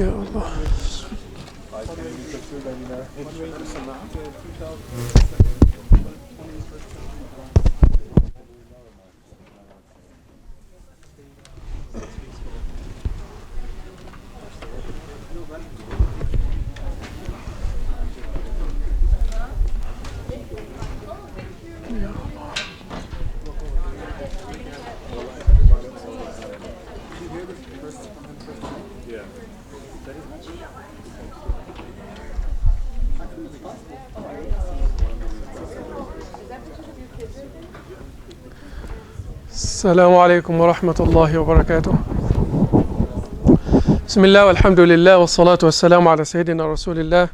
يا الله. السلام عليكم ورحمة الله وبركاته. بسم الله والحمد لله والصلاة والسلام على سيدنا رسول الله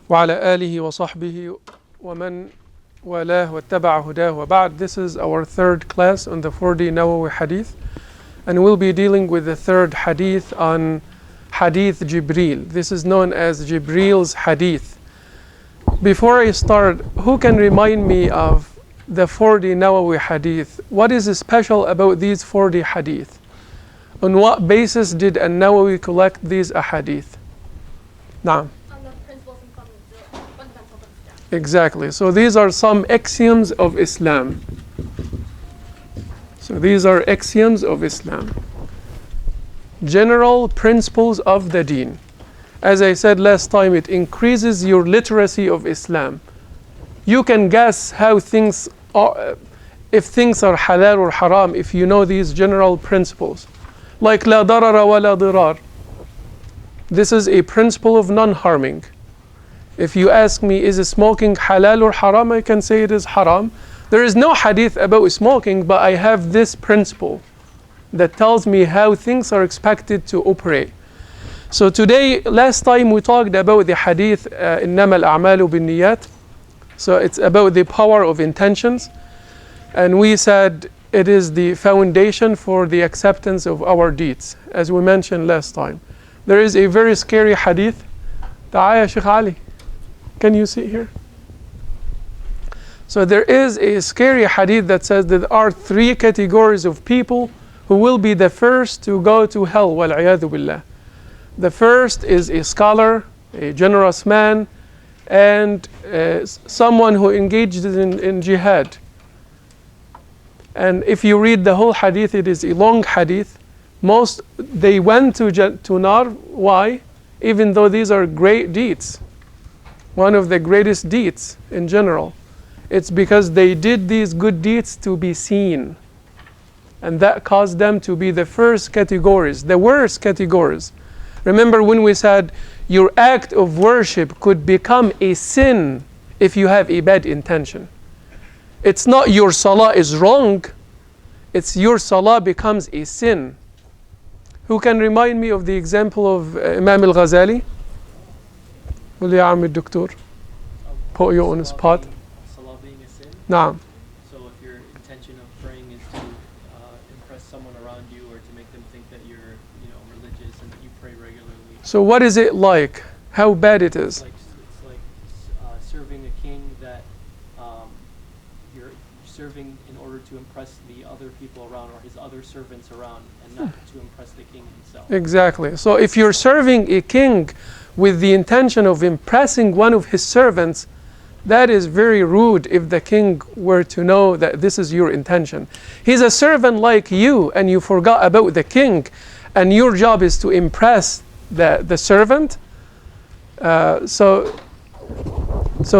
وعلى آله وصحبه ومن والاه واتبع هداه وبعد. This is our third class on the 40 Nawawi Hadeeth, and we'll be dealing with the third Hadith on Hadith Jibreel. This is known as Jibreel's Hadith. Before I start, who can remind me of the 40 Nawawi Hadith? What is special about these 40 Hadith? On what basis did An-Nawawi collect these Ahadith? Naam. On the principles and fundamentals of Islam. Exactly. So these are some axioms of Islam. So these are axioms of Islam. General principles of the deen. As I said last time, it increases your literacy of Islam. You can guess how things are, if things are halal or haram, if you know these general principles. Like la darara wa la dirar. This is a principle of non-harming. If you ask me, is smoking halal or haram, I can say it is haram. There is no hadith about smoking, but I have this principle that tells me how things are expected to operate. So today, last time we talked about the hadith, إنما الأعمال بالنيات. So it's about the power of intentions. And we said it is the foundation for the acceptance of our deeds, as we mentioned last time. There is a very scary hadith. تعال يا شيخ علي. Can you see here? So there is a scary hadith that says that there are three categories of people who will be the first to go to hell. وَالْعِيَاذُ بِاللَّهِ. The first is a scholar, a generous man, and someone who engaged in jihad. And if you read the whole hadith, it is a long hadith. Most, they went to nar. Why? Even though these are great deeds. One of the greatest deeds in general. It's because they did these good deeds to be seen. And that caused them to be the first categories, the worst categories. Remember when we said your act of worship could become a sin if you have a bad intention. It's not your salah is wrong, it's your salah becomes a sin. Who can remind me of the example of Imam al-Ghazali? قول يا عم الدكتور. Put you on the spot. Salah being a sin? نعم. So if your intention of praying is to impress someone around you or to make them think that you're religious and that you pray regularly. So what is it like? How bad it is? It's like serving a king that you're serving in order to impress the other people around or his other servants around and not to impress the king himself. Exactly. So if you're serving a king with the intention of impressing one of his servants, that is very rude if the king were to know that this is your intention. He's a servant like you and you forgot about the king and your job is to impress the servant. So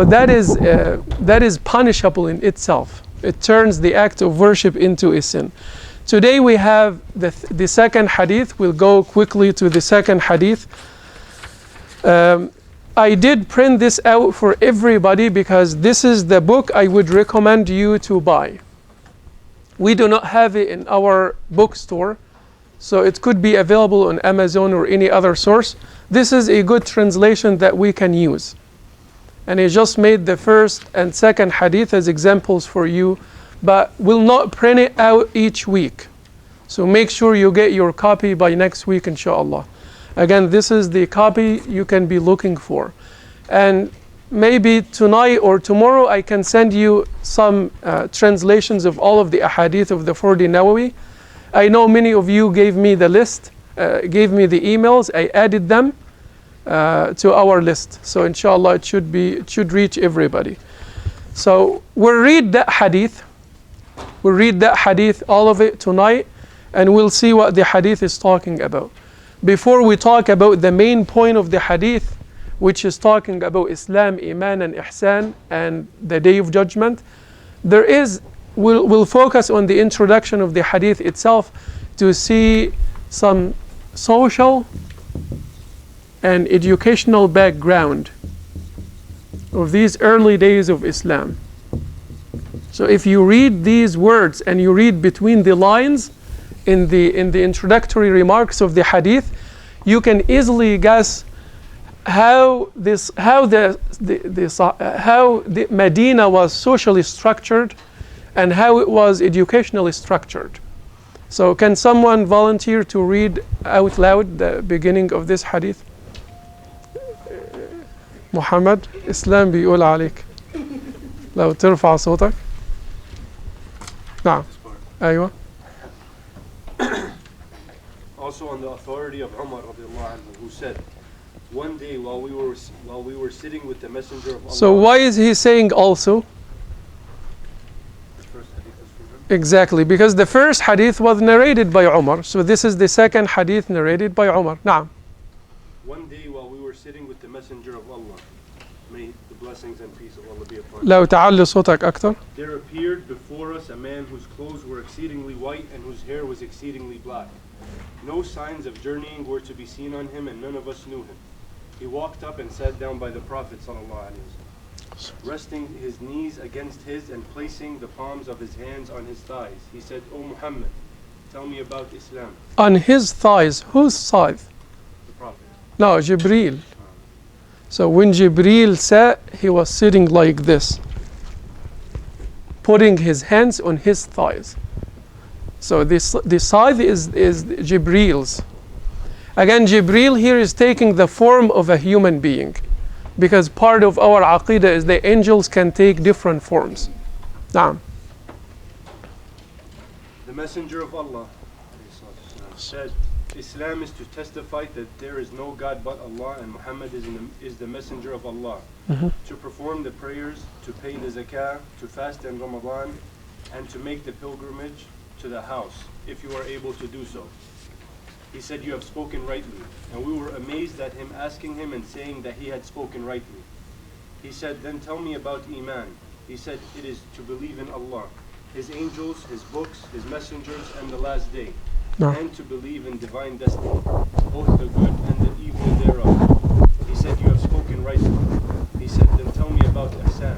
that is punishable in itself. It turns the act of worship into a sin. Today we have the second hadith. We'll go quickly to the second hadith. I did print this out for everybody because this is the book I would recommend you to buy. We do not have it in our bookstore, so it could be available on Amazon or any other source. This is a good translation that we can use. And I just made the first and second hadith as examples for you, but will not print it out each week. So make sure you get your copy by next week, inshallah. Again, this is the copy you can be looking for. And maybe tonight or tomorrow I can send you some translations of all of the ahadith of the 40 Nawawi. I know many of you gave me the list, gave me the emails, I added them. to our list. So inshallah it should reach everybody. So we'll read that hadith. We'll read that hadith, all of it tonight, and we'll see what the hadith is talking about. Before we talk about the main point of the hadith, which is talking about Islam, Iman and Ihsan and the Day of Judgment, we'll focus on the introduction of the hadith itself to see some social and educational background of these early days of Islam. So if you read these words and you read between the lines in the introductory remarks of the hadith, you can easily guess how the Medina was socially structured and how it was educationally structured. So can someone volunteer to read out loud the beginning of this hadith? محمد إسلام بيقول عليك لو ترفع صوتك. نعم أيوة. Also on the authority of Umar radiallahu anhu, who said, one day while we were sitting with the Messenger of Allah. So why is he saying also? The first hadith is from him? Exactly, because the first hadith was narrated by Umar. So this is the second hadith narrated by Umar. نعم. One day while we were sitting with the Messenger of Allah, may the blessings and peace of Allah be upon him. لو تعلي صوتك أكثر. There appeared before us a man whose clothes were exceedingly white and whose hair was exceedingly black. No signs of journeying were to be seen on him, and none of us knew him. He walked up and sat down by the Prophet ﷺ, resting his knees against his and placing the palms of his hands on his thighs. He said, O Muhammad, tell me about Islam. On his thighs. Whose thighs? The Prophet. No, Jibreel. So when Jibreel sat, he was sitting like this, putting his hands on his thighs. So the side is Jibreel's. Again, Jibreel here is taking the form of a human being, because part of our aqidah is the angels can take different forms. Naam. The Messenger of Allah said, Islam is to testify that there is no God but Allah and Muhammad is the Messenger of Allah, to perform the prayers, to pay the zakah, to fast in Ramadan, and to make the pilgrimage to the house, if you are able to do so. He said, you have spoken rightly. And we were amazed at him asking him and saying that he had spoken rightly. He said, then tell me about Iman. He said, it is to believe in Allah, His angels, His books, His messengers, and the last day, and to believe in divine destiny, both the good and the evil thereof. He said, you have spoken rightly. He said, then tell me about Ihsan.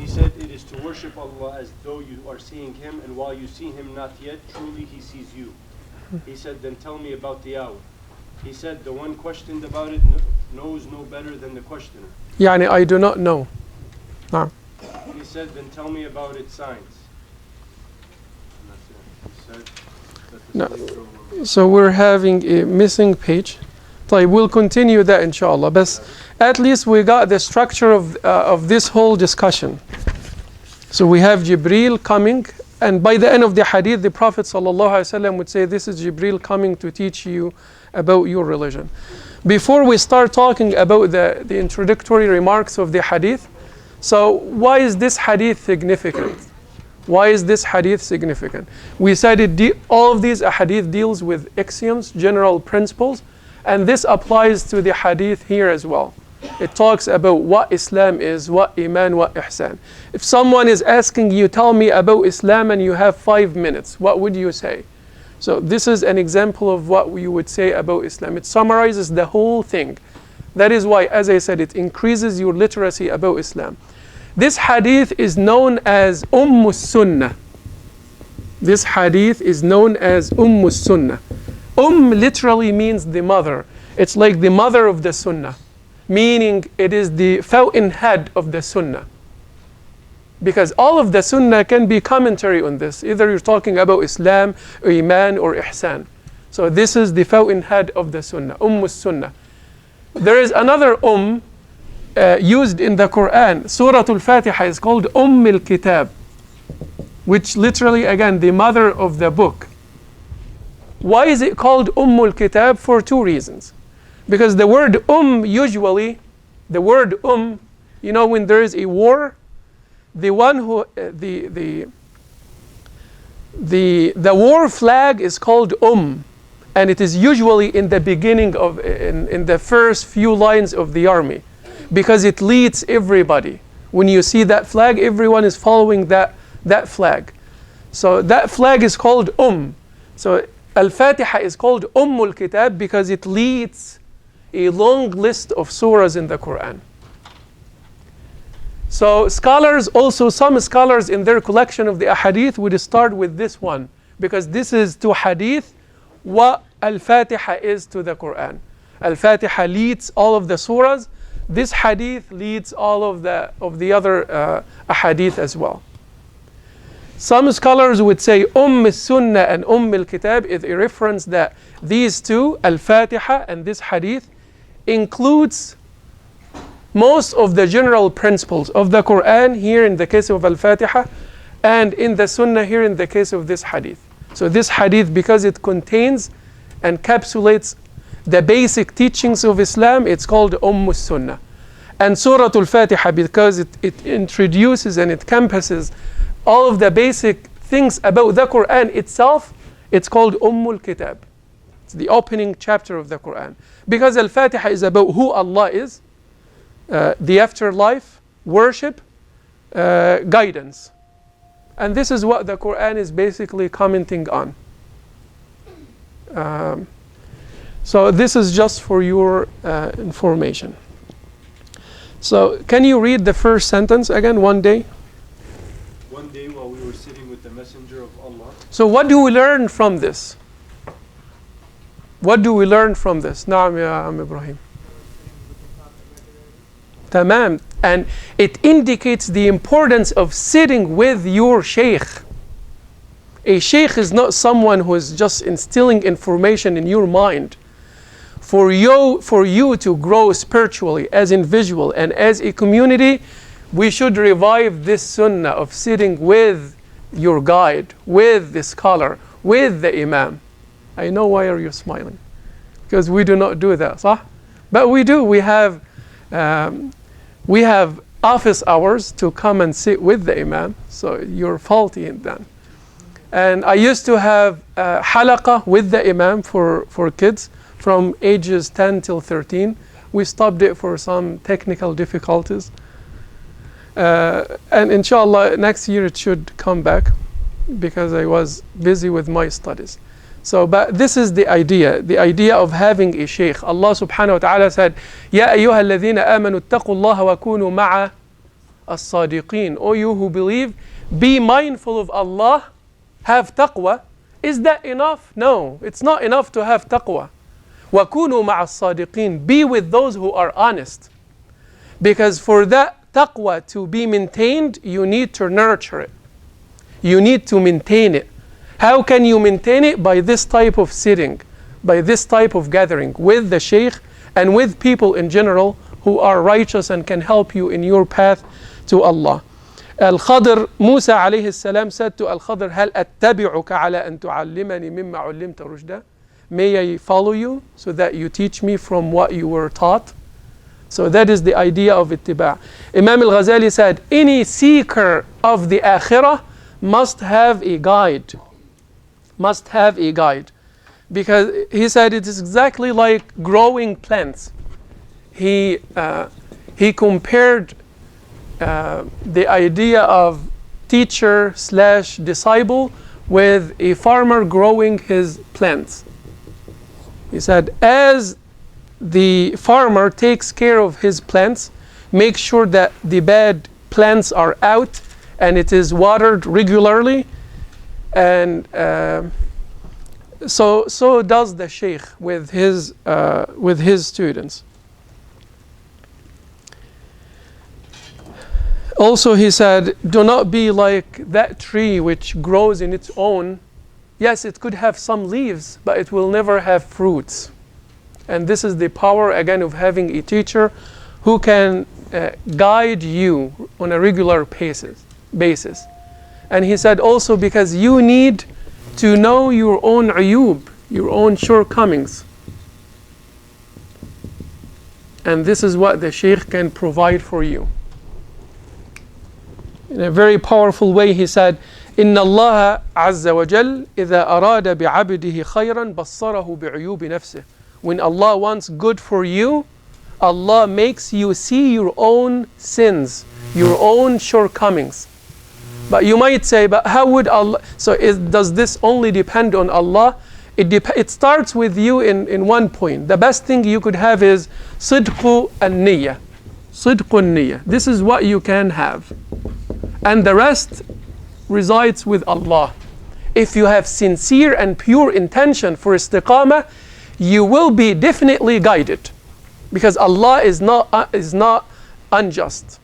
He said, it is to worship Allah as though you are seeing Him, and while you see Him not yet, truly He sees you. He said, then tell me about the hour. He said, the one questioned about it knows no better than the questioner. يعني I do not know. نعم. He said, then tell me about its signs. And that's it. He said that the slave girl will- So we're having a missing page. طيب, we'll continue that inshallah. But at least we got the structure of this whole discussion. So we have Jibreel coming, and by the end of the hadith, the Prophet ﷺ would say, this is Jibreel coming to teach you about your religion. Before we start talking about the introductory remarks of the hadith, so why is this hadith significant? Why is this hadith significant? We said all of these hadith deals with axioms, general principles, and this applies to the hadith here as well. It talks about what Islam is, what Iman, what Ihsan. If someone is asking you, tell me about Islam, and you have 5 minutes, what would you say? So this is an example of what you would say about Islam. It summarizes the whole thing. That is why, as I said, it increases your literacy about Islam. This hadith is known as Sunnah. This hadith is known as Sunnah. Literally means the mother. It's like the mother of the Sunnah, meaning it is the fountainhead of the Sunnah. Because all of the Sunnah can be commentary on this. Either you're talking about Islam, or Iman, or Ihsan. So this is the fountainhead of the Sunnah, Sunnah. There is another used in the Quran. Surah Al-Fatiha is called al-Kitab, which literally, again, the mother of the book. Why is it called al-Kitab? For 2 reasons. Because the word usually, the word you know, when there is a war, the one who the war flag is called and it is usually in the beginning of in the first few lines of the army, because it leads everybody. When you see that flag, everyone is following that flag. So that flag is called So Al-Fatiha is called al-Kitab because it leads a long list of surahs in the Quran. So scholars, also some scholars in their collection of the Ahadith would start with this one, because this is to Hadith what Al-Fatiha is to the Quran. Al-Fatiha leads all of the surahs. This Hadith leads all of the other Ahadith as well. Some scholars would say Sunnah and al-Kitab is a reference that these two, Al-Fatiha and this Hadith, includes most of the general principles of the Quran here in the case of Al-Fatiha, and in the Sunnah here in the case of this Hadith. So this Hadith, because it contains and encapsulates the basic teachings of Islam, it's called Sunnah. And Surah Al-Fatiha, because it introduces and it encompasses all of the basic things about the Quran itself, it's called Kitab. It's the opening chapter of the Quran. Because Al-Fatiha is about who Allah is, the afterlife, worship, guidance. And this is what the Quran is basically commenting on. So this is just for your information. So can you read the first sentence again? One day while we were sitting with the Messenger of Allah. So what do we learn from this? What do we learn from this? Naam ya Ibrahim. Tamam. And it indicates the importance of sitting with your Shaykh. A Shaykh is not someone who is just instilling information in your mind. For you to grow spiritually as individual and as a community, we should revive this sunnah of sitting with your guide, with the scholar, with the imam. I know why are you smiling, because we do not do that, صح? But we do. We have office hours to come and sit with the imam. So you're faulty in that. And I used to have halaqah with the imam for kids from ages 10 till 13. We stopped it for some technical difficulties. And inshallah, next year it should come back because I was busy with my studies. So, but this is the idea of having a shaykh. Allah subhanahu wa ta'ala said, يَا أَيُّهَا الَّذِينَ آمَنُوا اتَّقُوا اللَّهَ وَكُونُوا مَعَ الصَّادِقِينَ. O you who believe, be mindful of Allah, have taqwa. Is that enough? No, it's not enough to have taqwa. وَكُونُوا مَعَ الصَّادِقِينَ. Be with those who are honest. Because for that taqwa to be maintained, you need to nurture it. You need to maintain it. How can you maintain it? By this type of sitting, by this type of gathering with the shaykh and with people in general who are righteous and can help you in your path to Allah. Al-Khadr, Musa alayhi salam said to Al-Khadr, هل أتبعك على أن تعلمني مما علمت رشدا? May I follow you so that you teach me from what you were taught? So that is the idea of ittiba'. Imam al-Ghazali said, any seeker of the akhirah must have a guide. Must have a guide. Because he said it is exactly like growing plants. He compared the idea of teacher/disciple with a farmer growing his plants. He said, as the farmer takes care of his plants, make sure that the bad plants are out and it is watered regularly, and so does the shaykh with his students. Also he said, do not be like that tree which grows in its own. Yes, it could have some leaves, but it will never have fruits. And this is the power again of having a teacher who can guide you on a regular basis. And he said also, because you need to know your own uyub, your own shortcomings. And this is what the Shaykh can provide for you. In a very powerful way, he said, إن الله عز وجل إذا أراد بعبده خيرا بصره بعيوب نفسه. When Allah wants good for you, Allah makes you see your own sins, your own shortcomings. But you might say, but how would Allah, does this only depend on Allah? It starts with you in one point. The best thing you could have is صدق النية. صدق النية. This is what you can have. And the rest resides with Allah. If you have sincere and pure intention for istiqamah, you will be definitely guided. Because Allah is not unjust.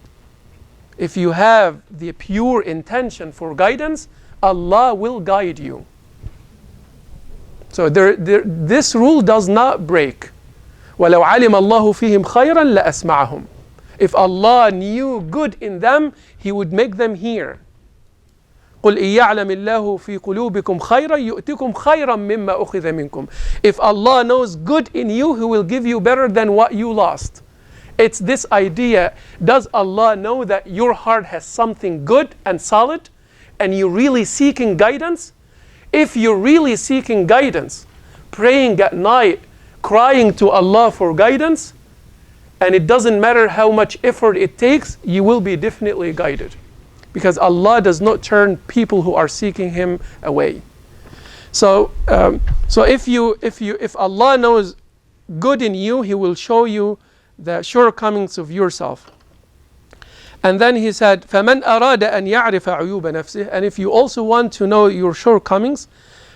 If you have the pure intention for guidance, Allah will guide you. So this rule does not break. وَلَوْ عَلِمَ اللَّهُ فِيهِمْ خَيْرًا لَأَسْمَعَهُم. If Allah knew good in them, He would make them hear. قُلْ إِن يَعْلَمِ اللَّهُ فِي قُلُوبِكُمْ خَيْرًا يُؤْتِكُمْ خَيْرًا مِمَّا أُخِذَ مِنكُمْ. If Allah knows good in you, He will give you better than what you lost. It's this idea, does Allah know that your heart has something good and solid and you're really seeking guidance? If you're really seeking guidance, praying at night, crying to Allah for guidance, and it doesn't matter how much effort it takes, you will be definitely guided. Because Allah does not turn people who are seeking Him away. So if Allah knows good in you, He will show you the shortcomings of yourself. And then he said, فَمَنْ أَرَادَ أَنْ يَعْرِفَ عُيُوبَ نَفْسِهِ. And if you also want to know your shortcomings,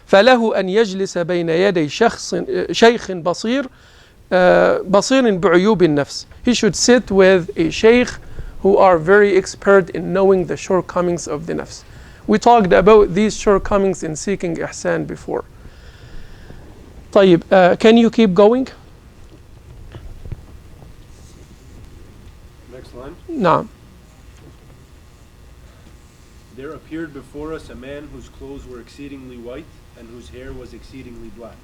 فَلَهُ أَنْ يَجْلِسَ بَيْنَ يَدَيْ شَيْخٍ بَصِيرٍ بِعُيُوبِ النَّفْسِ. He should sit with a shaykh who are very expert in knowing the shortcomings of the nafs. We talked about these shortcomings in seeking ihsan before. طيب, can you keep going? Next line. نعم. There appeared before us a man whose clothes were exceedingly white and whose hair was exceedingly black.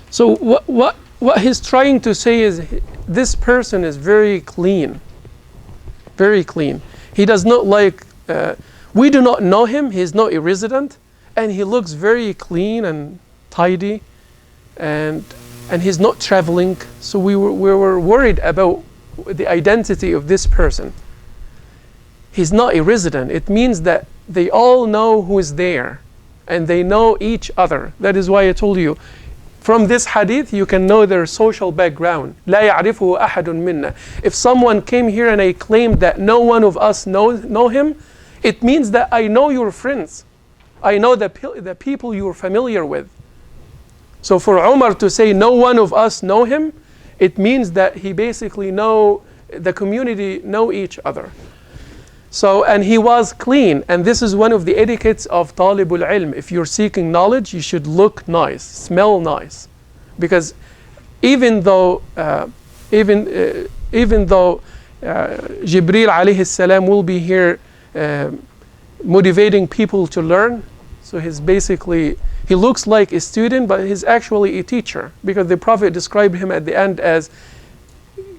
So what he's trying to say is this person is very clean. Very clean. He does not like, we do not know him, he's not a resident, and he looks very clean and tidy, and he's not traveling. So we were worried about the identity of this person. He's not a resident. It means that they all know who is there and they know each other. That is why I told you, from this hadith you can know their social background. لا يعرفه أحد منا. If someone came here and I claimed that no one of us know him, it means that I know your friends. I know the people you're familiar with. So for Umar to say no one of us know him, it means that he basically the community know each other. So, and he was clean, and this is one of the etiquettes of talibul ilm. If you're seeking knowledge, you should look nice, smell nice, because even though Jibreel alayhi salam will be here motivating people to learn, so he looks like a student, but he's actually a teacher, because the Prophet described him at the end as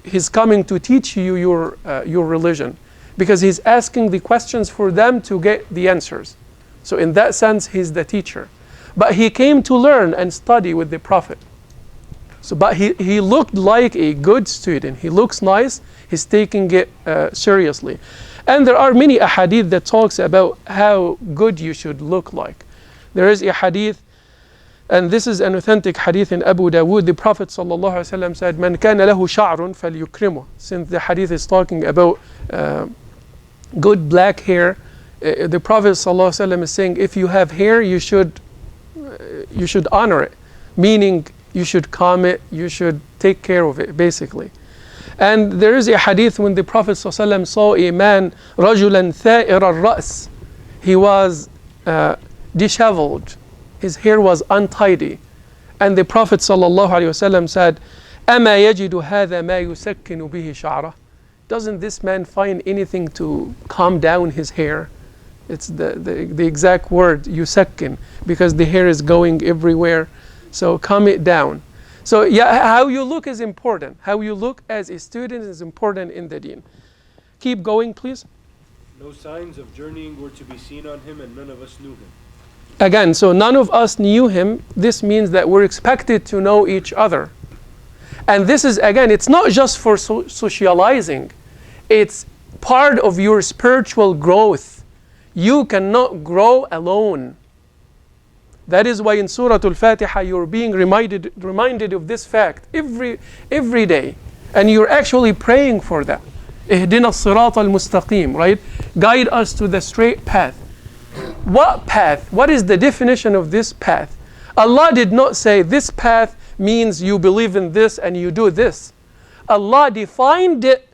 he's coming to teach you your religion. Because he's asking the questions for them to get the answers. So in that sense, he's the teacher. But he came to learn and study with the Prophet. So, but he looked like a good student. He looks nice. He's taking it seriously. And there are many ahadith that talks about how good you should look like. There is a hadith, and this is an authentic hadith in Abu Dawood. The Prophet ﷺ said, "Man kana lahu sha'run falyukrimuh." Since the hadith is talking about good black hair, the Prophet ﷺ is saying, if you have hair, you should honor it, meaning you should comb it, you should take care of it, basically. And there is a hadith when the Prophet ﷺ saw a man, رَجُلًا ثَائِرَ الرَّأْسِ. He was disheveled, his hair was untidy, and the Prophet ﷺ said, أَمَا يَجِدُ هَذَا مَا يُسَكِّنُ بِهِ شَعْرَهُ. Doesn't this man find anything to calm down his hair? It's the exact word, yusakkin, because the hair is going everywhere. So calm it down. So yeah, how you look is important. How you look as a student is important in the deen. Keep going, please. No signs of journeying were to be seen on him, and none of us knew him. Again, so none of us knew him. This means that we're expected to know each other. And this is, again, it's not just for socializing. It's part of your spiritual growth. You cannot grow alone. That is why in Surah Al-Fatiha you're being reminded of this fact every day. And you're actually praying for that. اهدنا الصراط المستقيم, right? Guide us to the straight path. What path? What is the definition of this path? Allah did not say this path means you believe in this and you do this. Allah defined it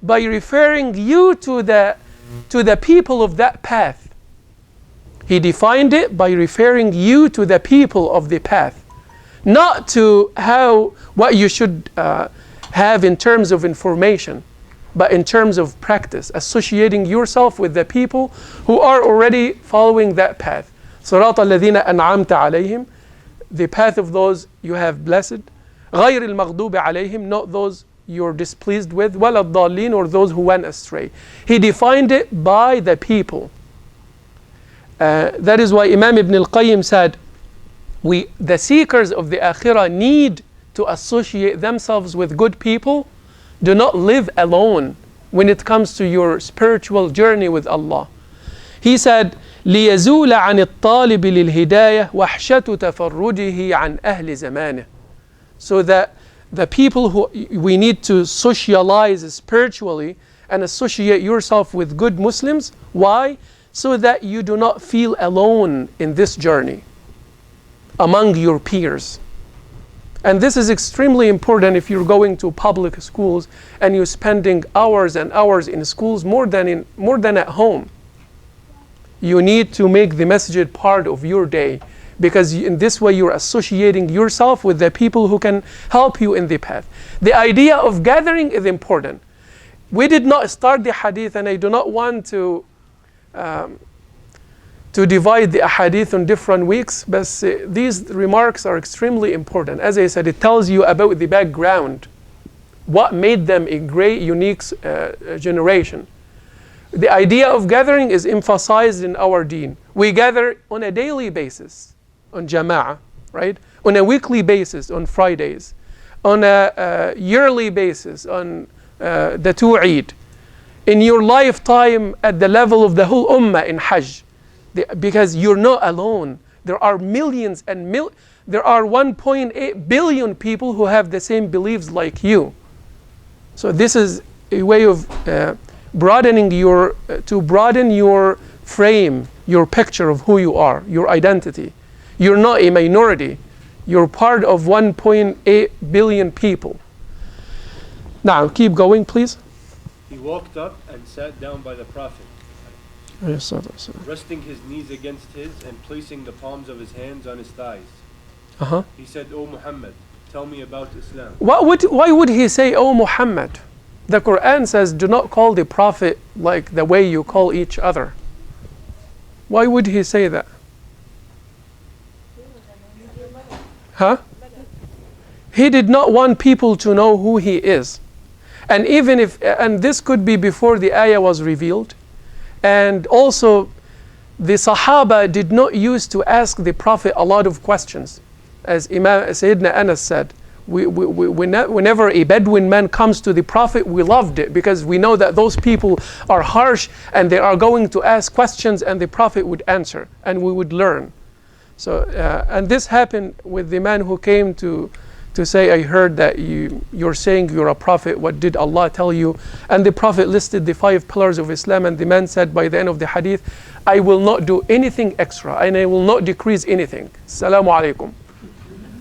by referring you to the people of that path. He defined it by referring you to the people of the path, not to what you should have in terms of information, but in terms of practice, associating yourself with the people who are already following that path. صراط الذين أنعمت عليهم, the path of those you have blessed. غير المغضوب عليهم, not those you're displeased with. ولا الضالين, or those who went astray. He defined it by the people. That is why Imam Ibn al-Qayyim said, the seekers of the Akhirah need to associate themselves with good people. Do not live alone when it comes to your spiritual journey with Allah. He said, لِيَزُولَ عَنِ الطَّالِبِ لِلْهِدَايَةِ وَحْشَةُ تَفَرُّجِهِ عَنْ أَهْلِ زَمَانِهِ. So that the people who we need to socialize spiritually and associate yourself with good Muslims. Why? So that you do not feel alone in this journey among your peers. And this is extremely important if you're going to public schools and you're spending hours and hours in schools more than at home. You need to make the masjid part of your day, because in this way you're associating yourself with the people who can help you in the path. The idea of gathering is important. We did not start the hadith, and I do not want to divide the ahadith on different weeks, but these remarks are extremely important. As I said, it tells you about the background, what made them a great, unique generation. The idea of gathering is emphasized in our deen. We gather on a daily basis, on jama'ah, right? On a weekly basis, on Fridays, on a yearly basis, on the two Eid. In your lifetime, at the level of the whole ummah in Hajj. Because you're not alone. There are millions and there are 1.8 billion people who have the same beliefs like you. So this is a way of broaden your frame, your picture of who you are, your identity. You're not a minority. You're part of 1.8 billion people. Now, keep going, please. He walked up and sat down by the Prophet, resting his knees against his and placing the palms of his hands on his thighs. He said, "O Muhammad, tell me about Islam." Why would he say, "O Muhammad"? The Quran says, do not call the Prophet like the way you call each other. Why would he say that? He did not want people to know who he is. And even and this could be before the ayah was revealed. And also, the Sahaba did not used to ask the Prophet a lot of questions. As Sayyidina Anas said, whenever a Bedouin man comes to the Prophet, we loved it, because we know that those people are harsh and they are going to ask questions, and the Prophet would answer and we would learn. So, and this happened with the man who came to say, I heard that you're saying you're a prophet, what did Allah tell you? And the Prophet listed the 5 pillars of Islam, and the man said by the end of the hadith, I will not do anything extra and I will not decrease anything. Assalamu alaikum.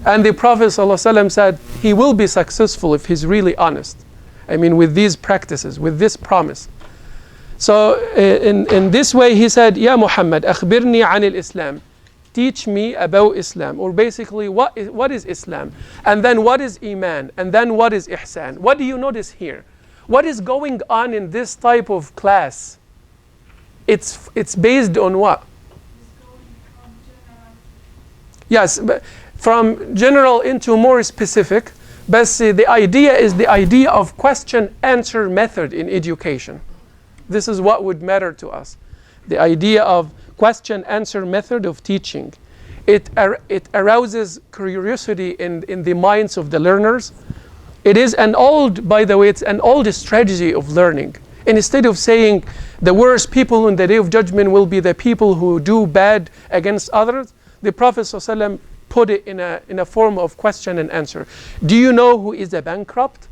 And the Prophet ﷺ said, he will be successful if he's really honest. I mean, with these practices, with this promise. So in this way he said, Ya Muhammad, akhbirni anil Islam. Teach me about Islam, or basically what is Islam, and then what is Iman, and then what is Ihsan. What do you notice here? What is going on in this type of class? It's based on what? Yes, but from general into more specific. But the idea is the idea of question-answer method in education. This is what would matter to us. The idea of question-answer method of teaching. It arouses curiosity in the minds of the learners. It is an old, by the way, it's an old strategy of learning. And instead of saying the worst people in the day of judgment will be the people who do bad against others, the Prophet ﷺ put it in a form of question and answer. Do you know who is a bankrupt?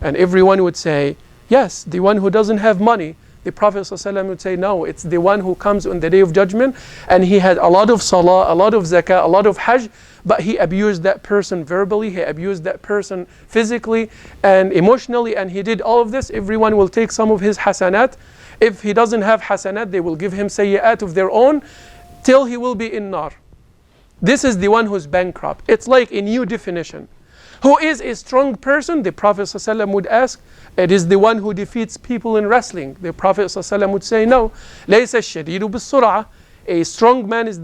And everyone would say, yes, the one who doesn't have money. The Prophet ﷺ would say, no, it's the one who comes on the day of judgment and he had a lot of salah, a lot of zakah, a lot of hajj, but he abused that person verbally, he abused that person physically and emotionally, and he did all of this. Everyone will take some of his hasanat. If he doesn't have hasanat, they will give him sayyat of their own till he will be in nar. This is the one who's bankrupt. It's like a new definition. Who is a strong person? The Prophet ﷺ would ask. It is the one who defeats people in wrestling. The Prophet ﷺ would say, no. لَيْسَ الشَّدِيدُ بِالسُّرْعَةِ. A strong man is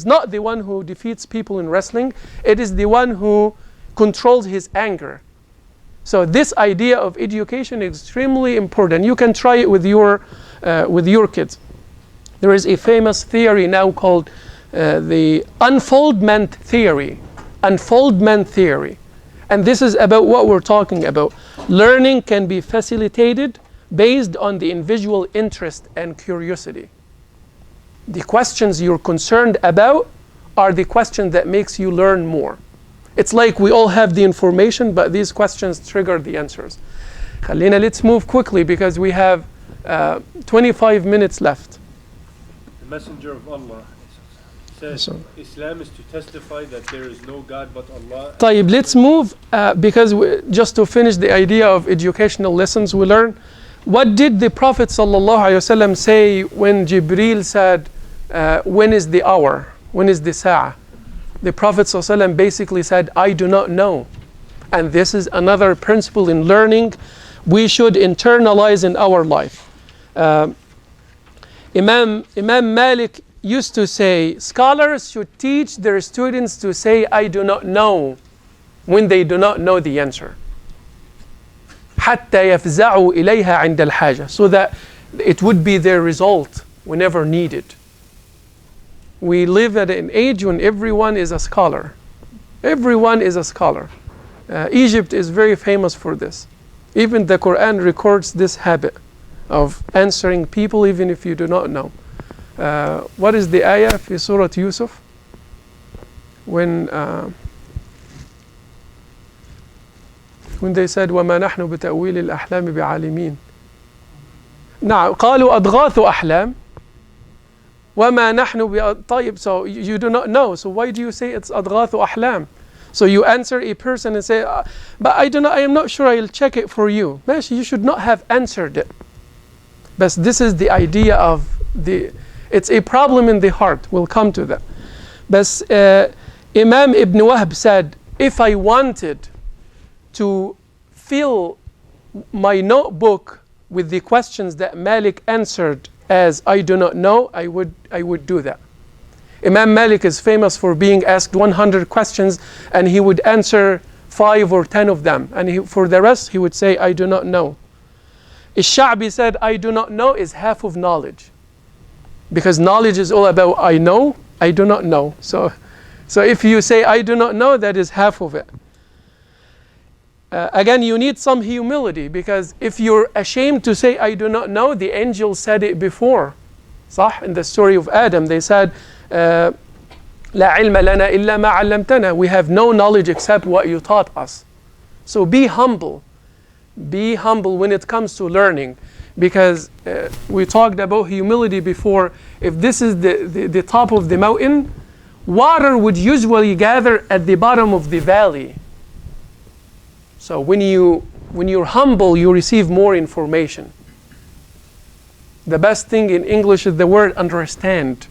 not the one who defeats people in wrestling. It is the one who controls his anger. So this idea of education is extremely important. You can try it with your kids. There is a famous theory now called the unfoldment theory. Unfoldment theory. And this is about what we're talking about. Learning can be facilitated based on the individual interest and curiosity. The questions you're concerned about are the questions that makes you learn more. It's like we all have the information, but these questions trigger the answers. Khalina, let's move quickly because we have 25 minutes left. The Messenger of Allah says, Islam is to testify that there is no God but Allah. طيب, let's move because just to finish the idea of educational lessons we learn. What did the Prophet ﷺ say when Jibreel said, when is the hour? When is the sa'ah? The Prophet ﷺ basically said, I do not know. And this is another principle in learning we should internalize in our life. Imam Malik used to say, scholars should teach their students to say, I do not know, when they do not know the answer. حتى يفزعوا إليها عند الحاجة, so that it would be their result whenever needed. We live at an age when everyone is a scholar. Everyone is a scholar. Egypt is very famous for this. Even the Quran records this habit of answering people even if you do not know. What is the ayah في Surah Yusuf? When they said وَمَا نَحْنُ بِتَأْوِيلِ الْأَحْلَامِ بِعَالِمِينَ. نعم قالوا أضغاث أحلام وَمَا نَحْنُ طيب, so you do not know, so why do you say it's أضغاث أحلام? So you answer a person and say, but I am not sure, I'll check it for you. You should not have answered it. But this is the idea of it's a problem in the heart. We'll come to that. But Imam Ibn Wahb said, if I wanted to fill my notebook with the questions that Malik answered as I do not know, I would do that. Imam Malik is famous for being asked 100 questions and he would answer 5 or 10 of them. And for the rest, he would say, I do not know. Ash-Sha'bi said, I do not know is half of knowledge. Because knowledge is all about I know, I do not know. So if you say I do not know, that is half of it. Again, you need some humility, because if you're ashamed to say I do not know, the angels said it before. صح? In the story of Adam, they said, لا علم لنا إلا ما علمتنا. We have no knowledge except what you taught us. So be humble. Be humble when it comes to learning. Because we talked about humility before. If this is the top of the mountain, water would usually gather at the bottom of the valley. So when you're humble, you receive more information. The best thing in English is the word understand.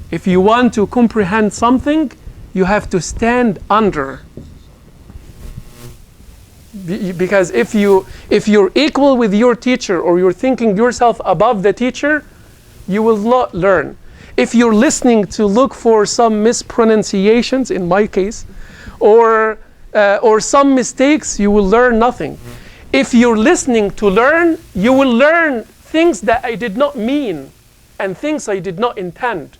If you want to comprehend something, you have to stand under. Because if you're equal with your teacher, or you're thinking yourself above the teacher, you will not learn. If you're listening to look for some mispronunciations, in my case, or some mistakes, you will learn nothing. If you're listening to learn, you will learn things that I did not mean and things I did not intend.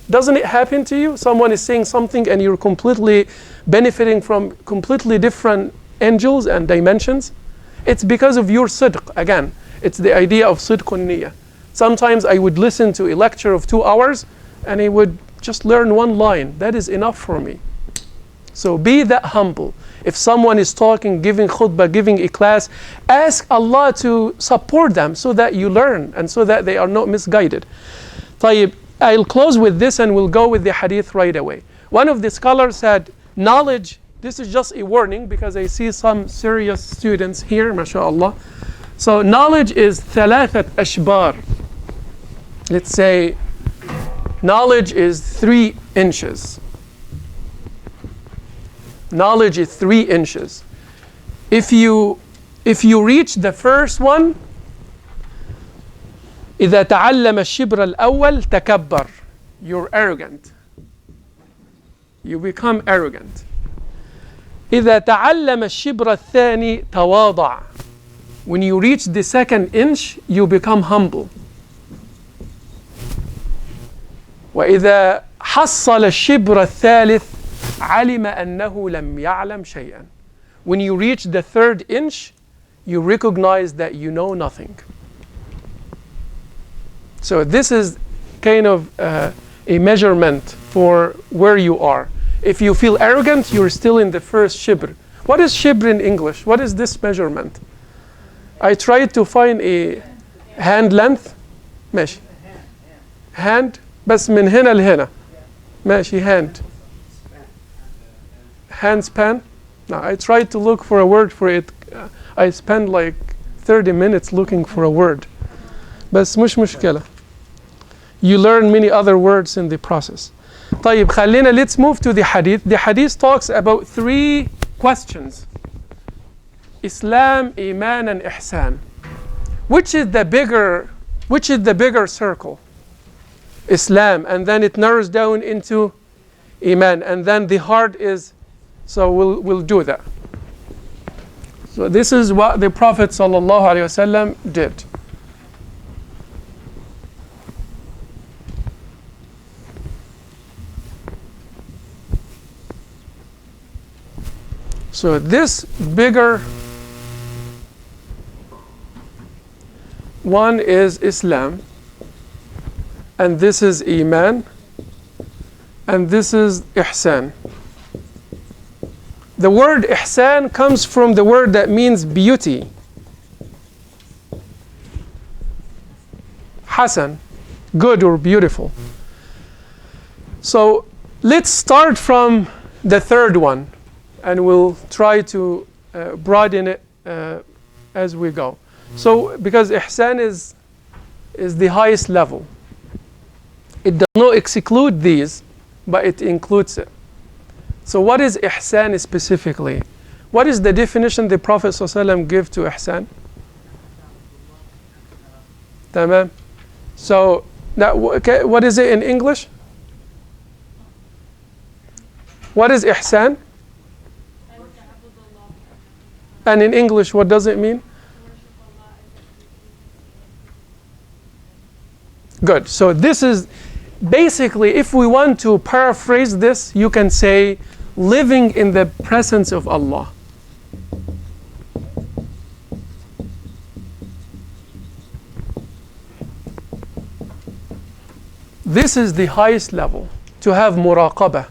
Doesn't it happen to you? Someone is saying something and you're completely benefiting from completely different angles and dimensions. It's because of your sidq. Again, it's the idea of sidqun niyyah. Sometimes I would listen to a lecture of 2 hours and I would just learn one line. That is enough for me. So be that humble. If someone is talking, giving khutbah, giving a class, ask Allah to support them so that you learn and so that they are not misguided. طيب, I'll close with this and we'll go with the hadith right away. One of the scholars said, knowledge, this is just a warning because I see some serious students here, mashallah. So knowledge is ثلاثة أشبار. Let's say knowledge is 3 inches. Knowledge is 3 inches. If you reach the first one, إذا تعلم الشبر الأول تكبر. You're arrogant. You become arrogant. إذا تعلم الشبر الثاني تواضع. When you reach the 2nd inch, you become humble. وإذا حصل الشبر الثالث علم أنه لم يعلم شيئا. When you reach the 3rd inch, you recognize that you know nothing. So this is kind of a measurement for where you are. If you feel arrogant, you're still in the first shibr. What is shibr in English? What is this measurement? I tried to find a hand length. ماشي. Hand بس من هنا لهنا. ماشي hand. Hand span. No, I tried to look for a word for it. I spent like 30 minutes looking for a word. بس مش مشكلة. You learn many other words in the process. طيب خلينا, let's move to the hadith. The hadith talks about 3 questions. Islam, Iman, and Ihsan. Which is the bigger circle? Islam, and then it narrows down into Iman, and then the heart is, so we'll do that. So this is what the Prophet ﷺ did. So this bigger one is Islam, and this is Iman, and this is Ihsan. The word Ihsan comes from the word that means beauty. Hasan, good or beautiful. So let's start from the 3rd one, and we'll try to broaden it as we go. So because Ihsan is the highest level. It does not exclude these, but it includes it. So what is Ihsan specifically? What is the definition the Prophet ﷺ gave to Ihsan? Tamam. So now, okay, what is it in English? What is Ihsan? And in English, what does it mean? Good. So this is basically, if we want to paraphrase this, you can say living in the presence of Allah. This is the highest level, to have muraqabah.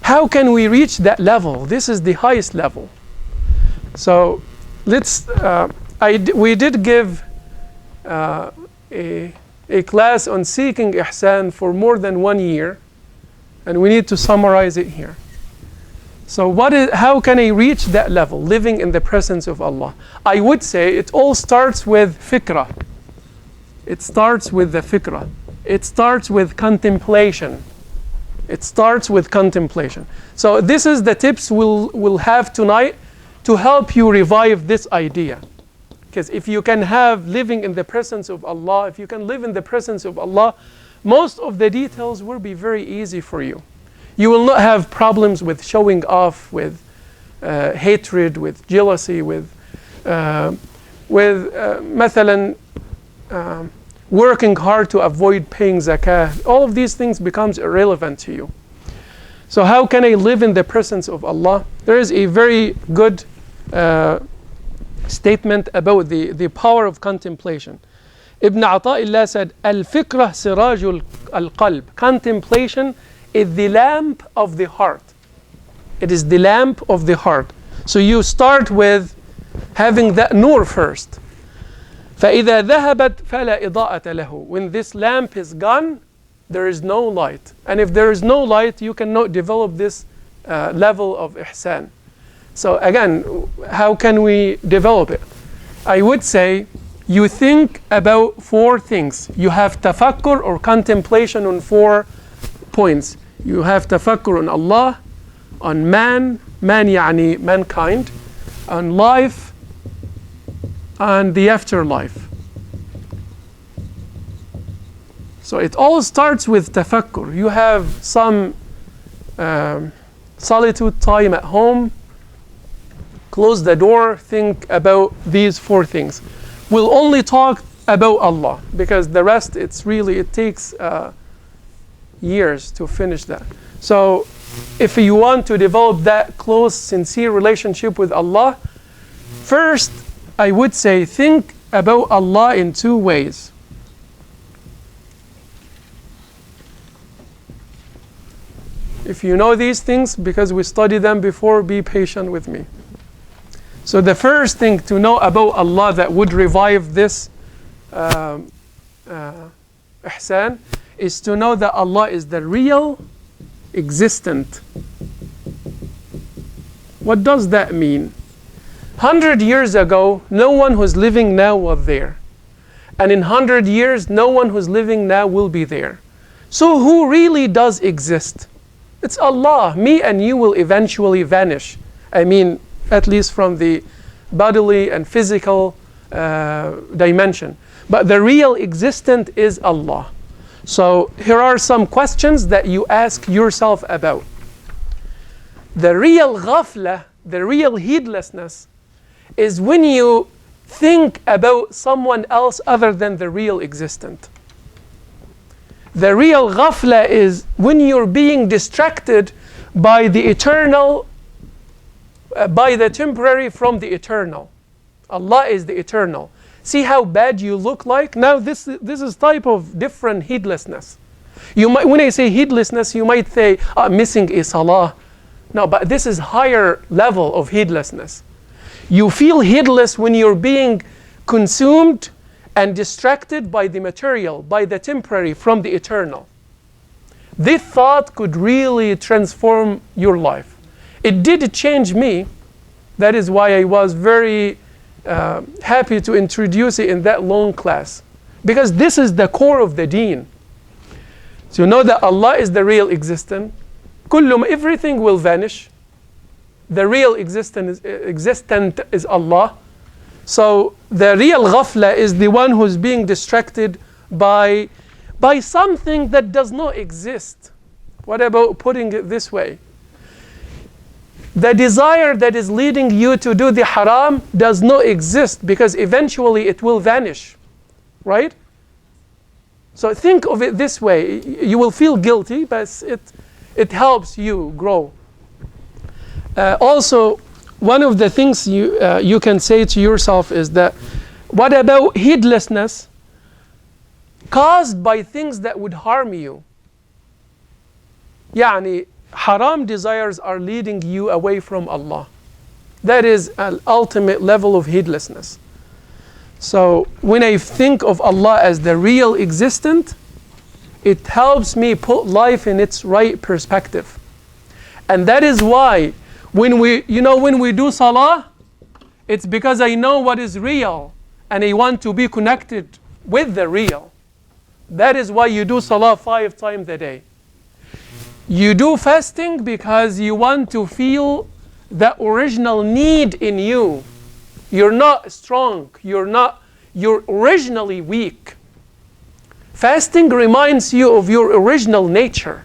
How can we reach that level? This is the highest level. So let's, we did give a class on seeking ihsan for more than 1 year, and we need to summarize it here. So how can I reach that level, living in the presence of Allah? I would say it all starts with fikrah. It starts with the fikrah. It starts with contemplation. It starts with contemplation. So this is the tips we'll have tonight to help you revive this idea. Because if you can have living in the presence of Allah, if you can live in the presence of Allah, most of the details will be very easy for you. You will not have problems with showing off, with hatred, with jealousy, with مثلا working hard to avoid paying zakah. All of these things becomes irrelevant to you. So how can I live in the presence of Allah? There is a very good statement about the power of contemplation. Ibn Ata'illah said, Al-fikrah sirajul al-qalb. Contemplation is the lamp of the heart. It is the lamp of the heart. So you start with having that nur first. فَإِذَا ذَهَبَتْ فَلَا إِضَاءَةَ لَهُ. When this lamp is gone, there is no light. And if there is no light, you cannot develop this level of ihsan. So again, how can we develop it? I would say you think about 4 things. You have tafakkur or contemplation on 4 points. You have tafakkur on Allah, on man يعني mankind, on life, and the afterlife. So it all starts with tafakkur. You have some solitude time at home, close the door, think about these 4 things. We'll only talk about Allah because the rest, it takes years to finish that. So if you want to develop that close, sincere relationship with Allah, first I would say think about Allah in 2 ways. If you know these things, because we studied them before, be patient with me. So the first thing to know about Allah that would revive this ihsan is to know that Allah is the real existent. What does that mean? 100 years ago, no one who's living now was there. And in 100 years, no one who's living now will be there. So who really does exist? It's Allah. Me and you will eventually vanish. I mean, at least from the bodily and physical dimension. But the real existent is Allah. So here are some questions that you ask yourself about. The real ghafla, the real heedlessness, is when you think about someone else other than the real existent. The real ghafla is when you're being distracted by the eternal, by the temporary from the eternal. Allah is the eternal. See how bad you look like? Now this is type of different heedlessness. You might, when I say heedlessness, you might say missing a salah. No, but this is higher level of heedlessness. You feel heedless when you're being consumed and distracted by the material, by the temporary from the eternal. This thought could really transform your life. It did change me. That is why I was very happy to introduce it in that long class. Because this is the core of the deen. So you know that Allah is the real existent. Everything will vanish. The real existent is Allah. So the real ghafla is the one who's being distracted by something that does not exist. What about putting it this way? The desire that is leading you to do the haram does not exist because eventually it will vanish, right? So think of it this way. You will feel guilty, but it helps you grow. Also, one of the things you can say to yourself is that, what about heedlessness caused by things that would harm you? Yani, haram desires are leading you away from Allah. That is an ultimate level of heedlessness. So when I think of Allah as the real existent, it helps me put life in its right perspective. And that is why when we do salah, it's because I know what is real and I want to be connected with the real. That is why you do salah 5 times a day. You do fasting because you want to feel the original need in you You're not strong. You're originally weak. Fasting reminds you of your original nature.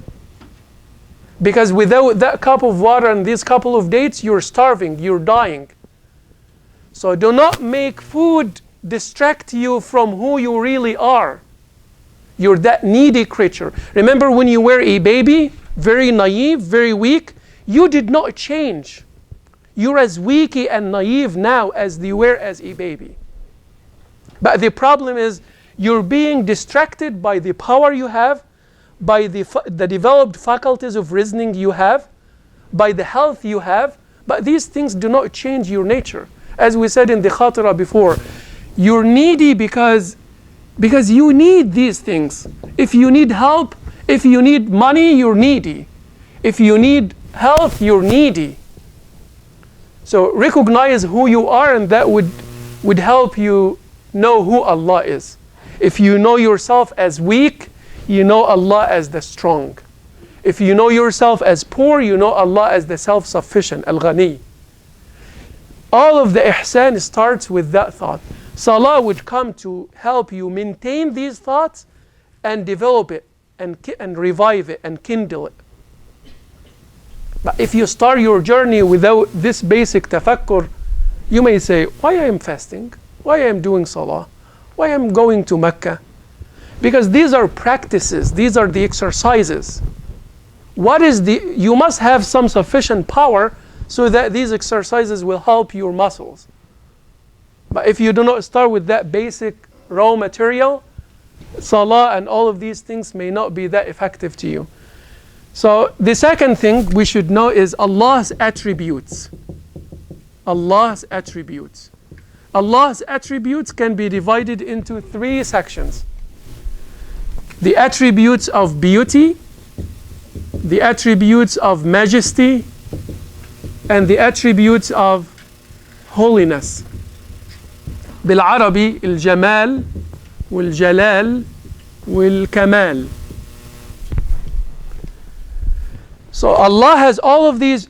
Because without that cup of water and this couple of dates, you're starving, you're dying. So do not make food distract you from who you really are. You're that needy creature. Remember when you were a baby, very naive, very weak, you did not change. You're as weak and naive now as you were as a baby. But the problem is you're being distracted by the power you have, by the developed faculties of reasoning you have, by the health you have, but these things do not change your nature. As we said in the Khatira before, you're needy because you need these things. If you need help, if you need money, you're needy. If you need health, you're needy. So recognize who you are, and that would help you know who Allah is. If you know yourself as weak, you know Allah as the strong. If you know yourself as poor, you know Allah as the self-sufficient, al-ghani. All of the ihsan starts with that thought. Salah would come to help you maintain these thoughts and develop it and revive it and kindle it. But if you start your journey without this basic tafakkur, you may say, why I am fasting? Why I am doing salah? Why I am going to Mecca? Because these are practices, these are the exercises. You must have some sufficient power so that these exercises will help your muscles. But if you do not start with that basic raw material, salah and all of these things may not be that effective to you. So the second thing we should know is Allah's attributes. Allah's attributes. Allah's attributes can be divided into 3 sections. The attributes of beauty, the attributes of majesty, and the attributes of holiness. بالعربي الجمال والجلال والكمال. So Allah has all of these,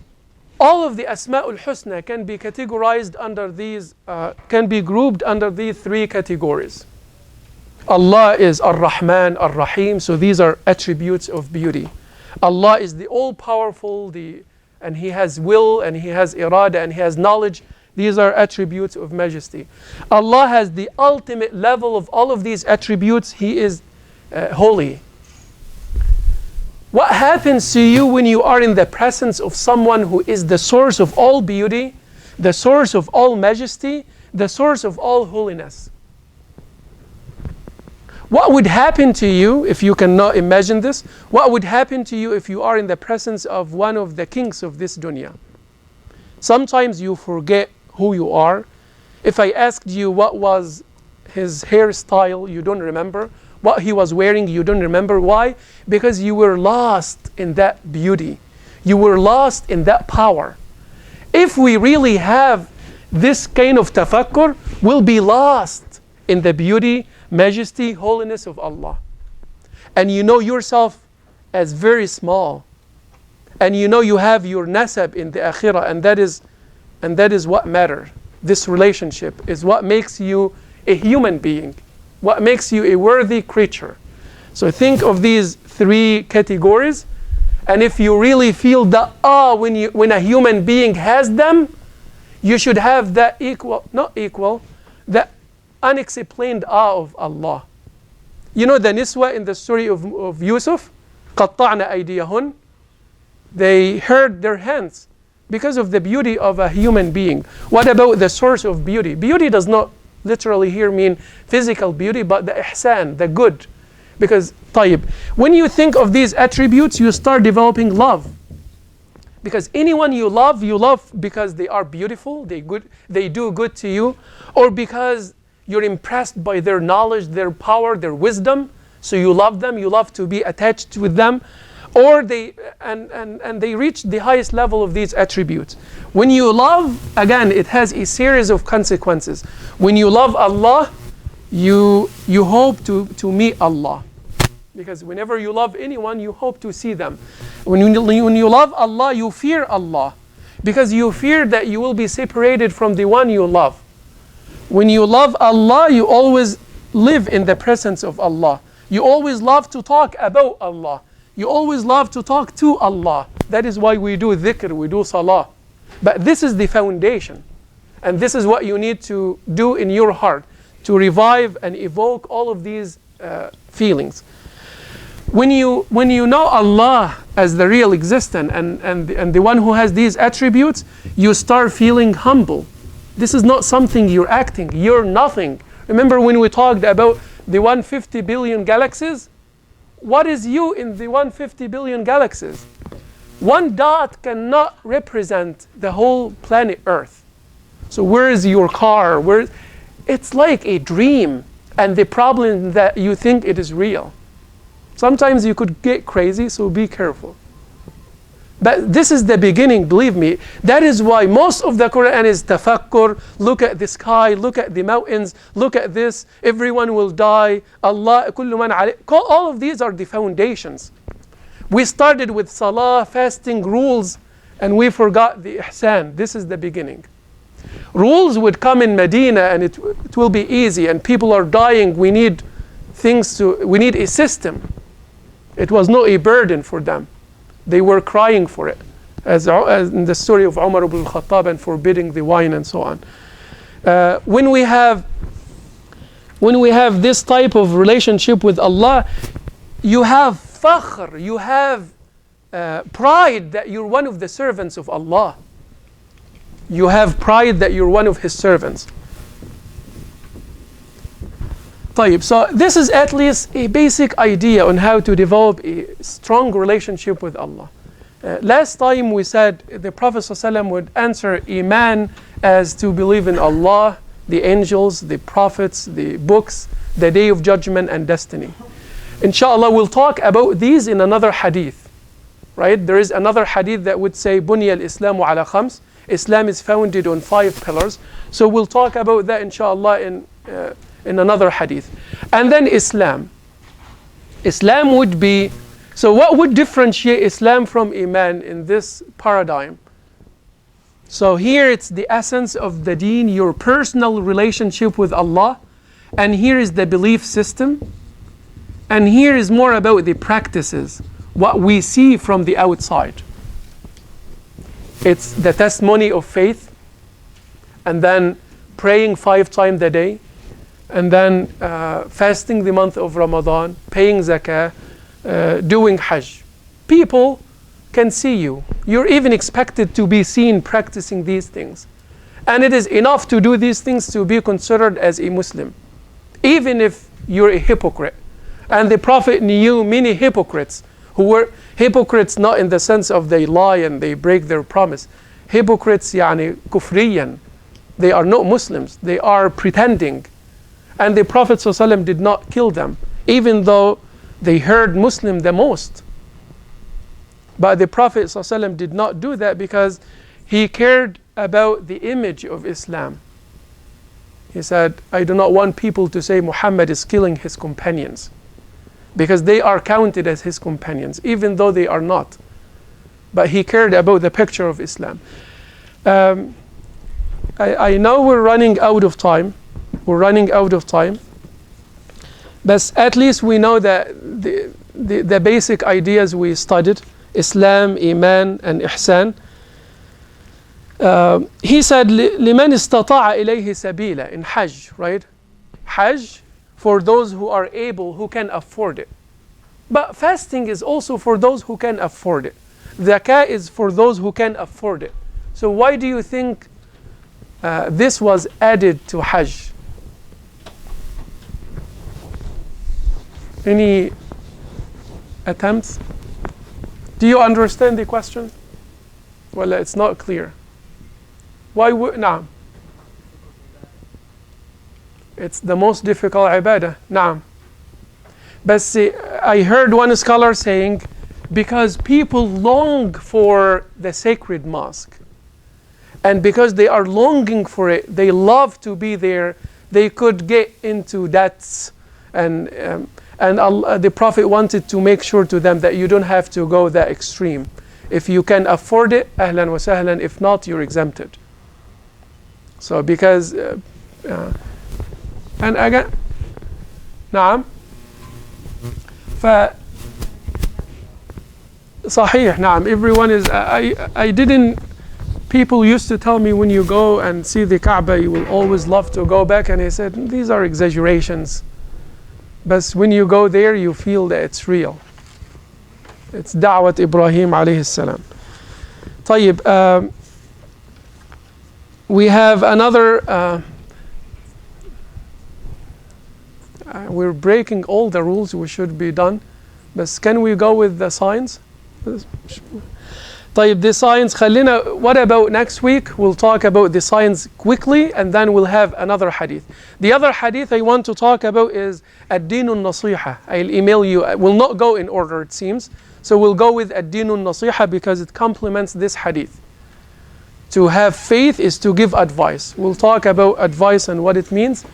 all of the Asma'ul Husna can be categorized under these, can be grouped under these 3 categories. Allah is Ar-Rahman, Ar-Rahim, so these are attributes of beauty. Allah is the all-powerful, and He has will, and He has irada, and He has knowledge. These are attributes of majesty. Allah has the ultimate level of all of these attributes. He is holy. What happens to you when you are in the presence of someone who is the source of all beauty, the source of all majesty, the source of all holiness? What would happen to you if you cannot imagine this? What would happen to you if you are in the presence of one of the kings of this dunya? Sometimes you forget who you are. If I asked you what was his hairstyle, you don't remember. What he was wearing, you don't remember. Why? Because you were lost in that beauty. You were lost in that power. If we really have this kind of tafakkur, we'll be lost in the beauty, majesty, holiness of Allah. And you know yourself as very small. And you know you have your nasab in the akhirah, and that is what matters. This relationship is what makes you a human being, what makes you a worthy creature. So think of these 3 categories, and if you really feel the awe when a human being has them, you should have that that unexplained awe of Allah. You know the Niswa in the story of Yusuf? قَطَّعْنَا أَيْدِيَهُنْ. They hurt their hands because of the beauty of a human being. What about the source of beauty? Beauty does not literally here mean physical beauty, but the ihsan, the good. Because, when you think of these attributes, you start developing love. Because anyone you love because they are beautiful, they do good to you, or because you're impressed by their knowledge, their power, their wisdom, so you love them, you love to be attached with them, or they reach the highest level of these attributes. When you love, again, it has a series of consequences. When you love Allah, you hope to meet Allah. Because whenever you love anyone, you hope to see them. When you love Allah, you fear Allah. Because you fear that you will be separated from the one you love. When you love Allah, you always live in the presence of Allah. You always love to talk about Allah. You always love to talk to Allah. That is why we do dhikr, we do salah. But this is the foundation. And this is what you need to do in your heart to revive and evoke all of these feelings. When you know Allah as the real existence and the one who has these attributes, you start feeling humble. This is not something you're acting. You're nothing. Remember when we talked about the 150 billion galaxies? What is you in the 150 billion galaxies? One dot cannot represent the whole planet Earth. So where is your car? It's like a dream. And the problem that you think it is real. Sometimes you could get crazy, so be careful. But this is the beginning, believe me. That is why most of the Quran is tafakkur. Look at the sky, look at the mountains, look at this. Everyone will die. Allah, kullu man alayh. All of these are the foundations. We started with salah, fasting, rules, and we forgot the ihsan. This is the beginning. Rules would come in Medina and it will be easy, and people are dying. We need a system. It was not a burden for them. They were crying for it, as in the story of Umar ibn al-Khattab and forbidding the wine and so on. When we have this type of relationship with Allah, you have fakhr, you have pride that you're one of the servants of Allah. You have pride that you're one of His servants. طيب, so this is at least a basic idea on how to develop a strong relationship with Allah. Last time we said the Prophet ﷺ would answer Iman as to believe in Allah, the angels, the prophets, the books, the day of judgment and destiny. Inshallah, we'll talk about these in another hadith. Right? There is another hadith that would say بُنِيَ الْإِسْلَامُ عَلَى خَمْسٍ. Islam is founded on 5 pillars. So we'll talk about that inshallah in another hadith. And then Islam. Islam would be, so what would differentiate Islam from Iman in this paradigm? So here it's the essence of the deen, your personal relationship with Allah. And here is the belief system. And here is more about the practices, what we see from the outside. It's the testimony of faith, and then praying 5 times a day, and then fasting the month of Ramadan, paying zakah, doing hajj. People can see you. You're even expected to be seen practicing these things. And it is enough to do these things to be considered as a Muslim, even if you're a hypocrite. And the Prophet knew many hypocrites who were hypocrites not in the sense of they lie and they break their promise. Hypocrites, yani kufriyan. They are not Muslims. They are pretending. And the Prophet ﷺ did not kill them, even though they heard Muslim the most. But the Prophet ﷺ did not do that because he cared about the image of Islam. He said, I do not want people to say Muhammad is killing his companions, because they are counted as his companions, even though they are not. But he cared about the picture of Islam. I know we're running out of time. We're running out of time. But at least we know that the basic ideas we studied, Islam, Iman, and Ihsan. He said, لِمَنْ اسْتَطَاعَ إِلَيْهِ سَبِيلًا in Hajj, right? Hajj, for those who are able, who can afford it. But fasting is also for those who can afford it. Zakah is for those who can afford it. So why do you think this was added to Hajj? Any attempts? Do you understand the question? Well, it's not clear. Why would, nah. It's the most difficult ibadah, nah. But see, I heard one scholar saying, because people long for the sacred mosque. And because they are longing for it, they love to be there, they could get into debts. And Allah, the Prophet wanted to make sure to them that you don't have to go that extreme. If you can afford it, ahlan wa sahlan. If not, you're exempted. So because and again نعم صحيح نعم everyone is I didn't people used to tell me when you go and see the Kaaba you will always love to go back, and he said these are exaggerations, but when you go there you feel that it's real. It's دعوة إبراهيم عليه السلام. طيب we have another we're breaking all the rules we should be done, but can we go with the signs? طيب the signs خلينا, what about next week? We'll talk about the signs quickly and then we'll have another hadith. The other hadith I want to talk about is الدين النصيحة. I'll email you, will not go in order it seems, so we'll go with الدين النصيحة because it complements this hadith. To have faith is to give advice. We'll talk about advice and what it means.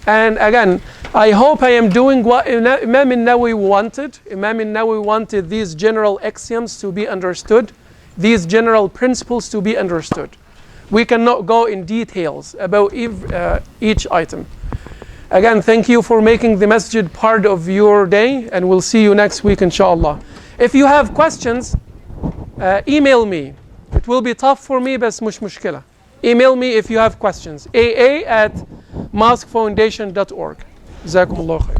And again, I hope I am doing what Imam al-Nawawi wanted. Imam al-Nawawi wanted these general axioms to be understood, these general principles to be understood. We cannot go in details about each item. Again, thank you for making the masjid part of your day, and we'll see you next week, inshallah. If you have questions, email me. It will be tough for me, but مش مشكلة. Email me if you have questions. aa@mosquefoundation.org. جزاكم الله خير.